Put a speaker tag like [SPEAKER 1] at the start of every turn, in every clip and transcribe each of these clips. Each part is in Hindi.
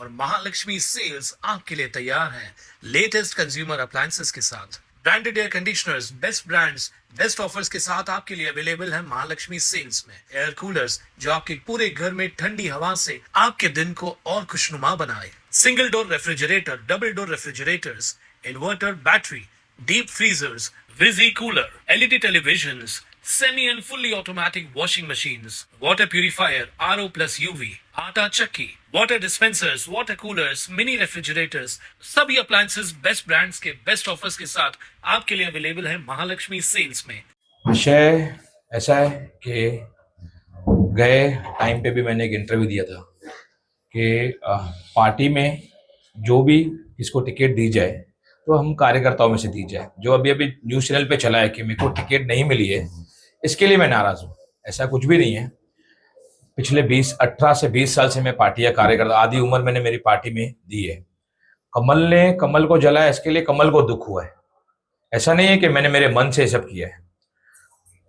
[SPEAKER 1] और महालक्ष्मी सेल्स आपके लिए तैयार है लेटेस्ट कंज्यूमर अप्लायंसेस के साथ। Branded air conditioners, best brands, best offers के साथ आपके लिए अवेलेबल है महालक्ष्मी सेल्स में। एयर कूलर्स जो आपके पूरे घर में ठंडी हवा से आपके दिन को और खुशनुमा बनाए। Single door refrigerator, double door refrigerators, inverter battery, deep freezers, विजी cooler, LED televisions, semi and fully automatic washing machines, water purifier, RO plus UV, आटा चक्की, water dispensers, water coolers, mini refrigerators, सभी appliances बेस्ट ब्रांड्स के बेस्ट ऑफर्स के साथ आपके लिए अवेलेबल है महालक्ष्मी सेल्स में।
[SPEAKER 2] विषय ऐसा है कि गए टाइम पे भी मैंने एक इंटरव्यू दिया था कि पार्टी में जो भी इसको टिकट दी जाए तो हम कार्यकर्ताओं में से दी जाए। जो अभी अभी न्यूज़ चैनल पे चला है कि मेरे को टिकट नहीं मिली है, इसके लिए मैं नाराज हूँ। ऐसा कुछ भी नहीं है। पिछले 18 से 20 साल से मैं पार्टी का कार्यकर्ता, आधी उम्र मैंने मेरी पार्टी में दी है। कमल ने कमल को जलाया, इसके लिए कमल को दुख हुआ है। ऐसा नहीं है कि मैंने मेरे मन से सब किया है।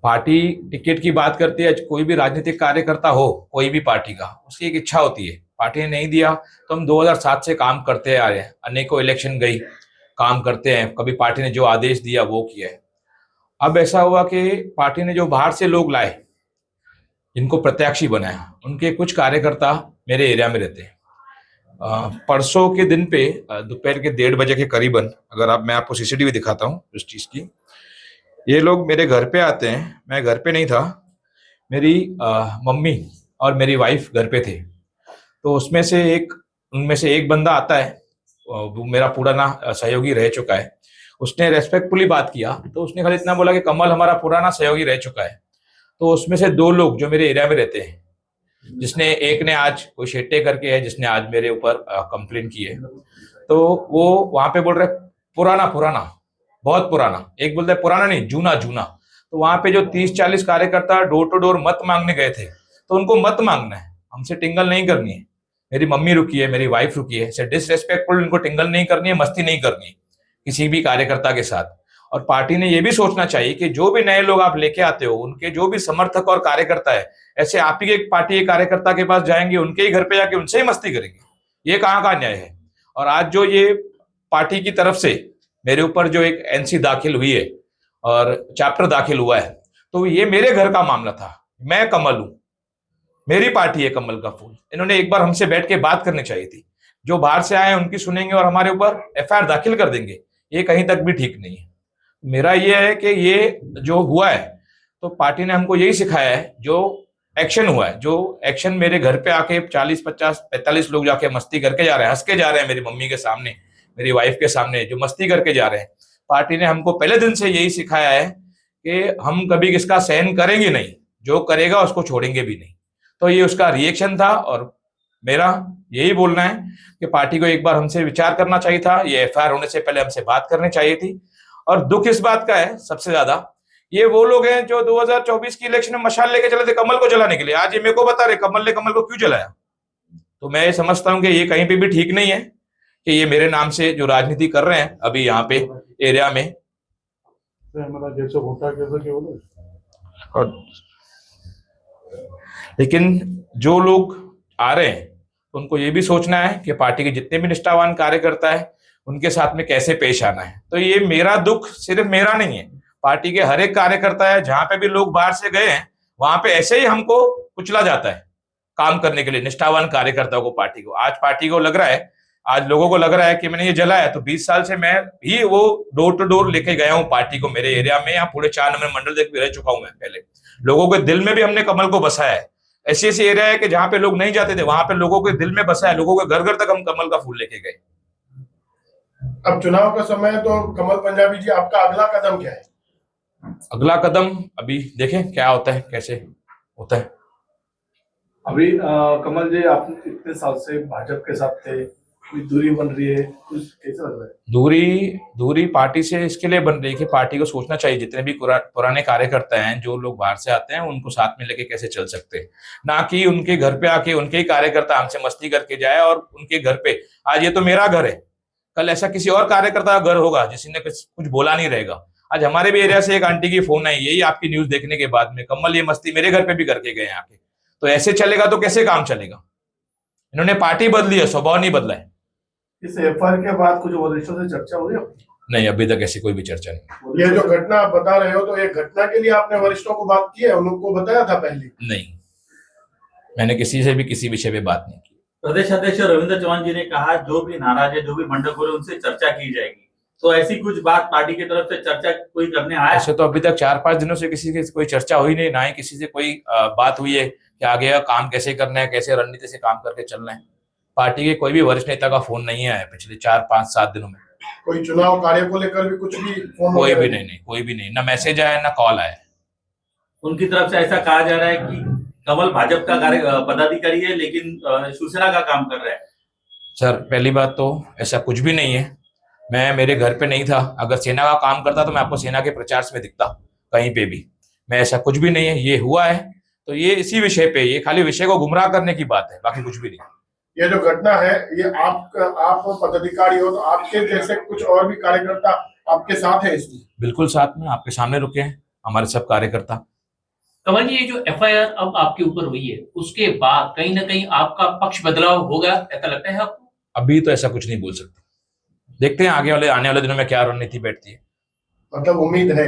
[SPEAKER 2] पार्टी टिकट की बात करती है, कोई भी राजनीतिक कार्यकर्ता हो, कोई भी पार्टी का, उसकी एक इच्छा होती है। पार्टी ने नहीं दिया तो हम 2007 से काम करते आ रहे हैं, अनेकों इलेक्शन गई, काम करते हैं। कभी पार्टी ने जो आदेश दिया वो किया है। अब ऐसा हुआ कि पार्टी ने जो बाहर से लोग लाए, जिनको प्रत्याशी बनाया, उनके कुछ कार्यकर्ता मेरे एरिया में रहते हैं। परसों के दिन पे दोपहर के 1:30 बजे के करीबन, अगर मैं आपको सीसीटीवी दिखाता हूँ उस चीज की, ये लोग मेरे घर पे आते हैं। मैं घर पे नहीं था, मेरी मम्मी और मेरी वाइफ घर पे थे। तो उनमें से एक बंदा आता है, वो मेरा पुराना सहयोगी रह चुका है। उसने रेस्पेक्टफुली बात किया, तो उसने खाली इतना बोला कि कमल हमारा पुराना सहयोगी रह चुका है। तो उसमें से 2 लोग जो मेरे एरिया में रहते हैं, जिसने एक ने आज कोई शेट्टे करके है, जिसने आज मेरे ऊपर कंप्लेन की है, तो वो वहां पे बोल रहे पुराना बहुत पुराना। एक बोलता है पुराना नहीं, जूना। तो वहां पे जो 30-40 कार्यकर्ता डोर टू डोर मत मांगने गए थे, तो उनको मत मांगना है, हमसे टिंगल नहीं करनी है। मेरी मम्मी रुकी है, मेरी वाइफ रुकी है। डिसरेस्पेक्टफुल इनको टिंगल नहीं करनी है, मस्ती नहीं करनी है किसी भी कार्यकर्ता के साथ। और पार्टी ने यह भी सोचना चाहिए कि जो भी नए लोग आप लेके आते हो, उनके जो भी समर्थक और कार्यकर्ता है, ऐसे आप ही के पार्टी के कार्यकर्ता के पास जाएंगे, उनके ही घर पे जाके उनसे ही मस्ती करेंगे। ये कहाँ का न्याय है। और आज जो ये पार्टी की तरफ से मेरे ऊपर जो एक एनसी दाखिल हुई है और चैप्टर दाखिल हुआ है, तो ये मेरे घर का मामला था। मैं कमल हूं, मेरी पार्टी है कमल का फूल। इन्होंने एक बार हमसे बैठ के बात करनी चाहिए थी। जो बाहर से आए उनकी सुनेंगे और हमारे ऊपर एफआईआर दाखिल कर देंगे, ये कहीं तक भी ठीक नहीं है। मेरा ये है कि ये जो हुआ है, तो पार्टी ने हमको यही सिखाया है। जो एक्शन हुआ है, जो एक्शन मेरे घर पे आके 40, 50, 45 लोग जाके मस्ती करके जा रहे हैं, हंस के जा रहे हैं मेरी मम्मी के सामने, मेरी वाइफ के सामने, जो मस्ती करके जा रहे हैं, पार्टी ने हमको पहले दिन से यही सिखाया है कि हम कभी किसका सहन करेंगे नहीं, जो करेगा उसको छोड़ेंगे भी नहीं। तो ये उसका रिएक्शन था। और मेरा यही बोलना है कि पार्टी को एक बार हमसे विचार करना चाहिए था। ये एफआईआर होने से पहले हमसे बात करनी चाहिए थी। और दुख इस बात का है सबसे ज्यादा, ये वो लोग हैं जो 2024 की इलेक्शन में मशाल लेके चले थे कमल को जलाने के लिए। आज ये मेरे को बता रहे कमल ने कमल को क्यों जलाया। तो मैं ये समझता हूं कि ये कहीं पे भी ठीक नहीं है कि ये मेरे नाम से जो राजनीति कर रहे हैं अभी यहाँ पे एरिया में। और लेकिन जो लोग आ रहे हैं, तो उनको ये भी सोचना है कि पार्टी के जितने भी निष्ठावान कार्यकर्ता है, उनके साथ में कैसे पेश आना है। तो ये मेरा दुख सिर्फ मेरा नहीं है, पार्टी के हर एक कार्यकर्ता है। जहां पे भी लोग बाहर से गए हैं, वहां पे ऐसे ही हमको कुचला जाता है काम करने के लिए, निष्ठावान कार्यकर्ताओं को, पार्टी को। आज पार्टी को लग रहा है, आज लोगों को लग रहा है कि मैंने ये जलाया, तो 20 साल से मैं भी वो डोर टू डोर लेके गया हूँ पार्टी को। मेरे एरिया में या पूरे 4 नंबर मंडल देख भी रह चुका हूं मैं पहले। लोगों के दिल में भी हमने कमल को बसाया है। ऐसी एरिया है कि जहां पे लोग नहीं जाते थे, वहां पे लोगों के दिल में बसा है। लोगों के घर घर तक हम कमल का फूल लेके गए।
[SPEAKER 3] अब चुनाव का समय है, तो कमल पंजाबी जी, आपका अगला कदम क्या है?
[SPEAKER 2] अगला कदम अभी देखें क्या होता है, कैसे होता है।
[SPEAKER 4] अभी कमल जी, आप इतने साल से भाजपा के साथ थे, दूरी बन रही है, कुछ कैसा लग रहा है?
[SPEAKER 2] दूरी पार्टी से इसके लिए बन रही है कि पार्टी को सोचना चाहिए, जितने भी पुराने कार्यकर्ता हैं, जो लोग बाहर से आते हैं, उनको साथ में लेके कैसे चल सकते हैं। ना कि उनके घर पे आके उनके ही कार्यकर्ता हमसे मस्ती करके जाए और उनके घर पे। आज ये तो मेरा घर है, कल ऐसा किसी और कार्यकर्ता का घर होगा जिसने कुछ बोला नहीं रहेगा। आज हमारे भी एरिया से एक आंटी की फोन आई, यही आपकी न्यूज देखने के बाद में, कमल ये मस्ती मेरे घर पे भी करके गए आके। तो ऐसे चलेगा तो कैसे काम चलेगा। इन्होंने पार्टी बदली है, स्वभाव नहीं बदला है।
[SPEAKER 4] इस एफआईआर के बाद कुछ वरिष्ठों से चर्चा हुई आपकी?
[SPEAKER 2] नहीं, अभी तक ऐसी कोई भी चर्चा नहीं।
[SPEAKER 3] ये जो घटना आप बता रहे हो, तो ये घटना के लिए आपने वरिष्ठों को बात की है, उनको बताया था पहले?
[SPEAKER 2] नहीं, मैंने किसी से भी किसी विषय पे बात नहीं की।
[SPEAKER 5] प्रदेश अध्यक्ष रविंद्र चौहान जी ने कहा जो भी नाराज है, जो भी बंडखोर है, उनसे चर्चा की जाएगी। तो ऐसी कुछ बात पार्टी की तरफ से चर्चा कोई करने आया?
[SPEAKER 2] ऐसे तो अभी तक 4-5 दिनों से किसी से कोई चर्चा हुई नहीं, ना ही किसी से कोई बात हुई है कि आगे का काम कैसे करना है, कैसे रणनीति से काम करके चलना है। पार्टी के कोई भी वरिष्ठ नेता का फोन नहीं आया पिछले 4-5-7 दिनों में।
[SPEAKER 3] कोई चुनाव कार्य को लेकर भी कुछ भी फोन?
[SPEAKER 2] कोई भी नहीं, कोई भी नहीं, ना मैसेज आया ना कॉल आया।
[SPEAKER 5] उनकी तरफ से ऐसा कहा जा रहा है कि कमल भाजपा का पदाधिकारी है, लेकिन शिवसेना का काम कर रहा है।
[SPEAKER 2] सर, पहली बात तो ऐसा कुछ भी नहीं है। मैं मेरे घर पे नहीं था, अगर सेना का काम करता तो मैं आपको सेना के प्रचार में दिखता कहीं पे भी। मैं ऐसा कुछ भी नहीं है, ये हुआ है तो ये इसी विषय पे, ये खाली विषय को गुमराह करने की बात है, बाकी कुछ भी नहीं।
[SPEAKER 3] ये जो घटना है, ये आप पदाधिकारी हो, तो आपके जैसे कुछ और भी कार्यकर्ता आपके साथ है इसमें?
[SPEAKER 2] बिल्कुल साथ में, आपके सामने रुके हैं हमारे सब कार्यकर्ता।
[SPEAKER 6] कमल जी, ये जो एफआईआर अब आपके ऊपर हुई है, उसके बाद कहीं ना कहीं आपका पक्ष बदलाव होगा, ऐसा लगता है आपको?
[SPEAKER 2] अभी तो ऐसा कुछ नहीं बोल सकते, देखते हैं आने वाले दिनों में क्या रणनीति बैठती है।
[SPEAKER 3] मतलब उम्मीद है?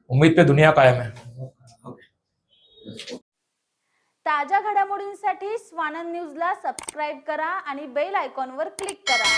[SPEAKER 2] उम्मीद पे दुनिया कायम है।
[SPEAKER 7] ताज्या घडामोडींसाठी स्वानंद न्यूजला सबस्क्राईब करा आणि बेल आयकॉनवर क्लिक करा।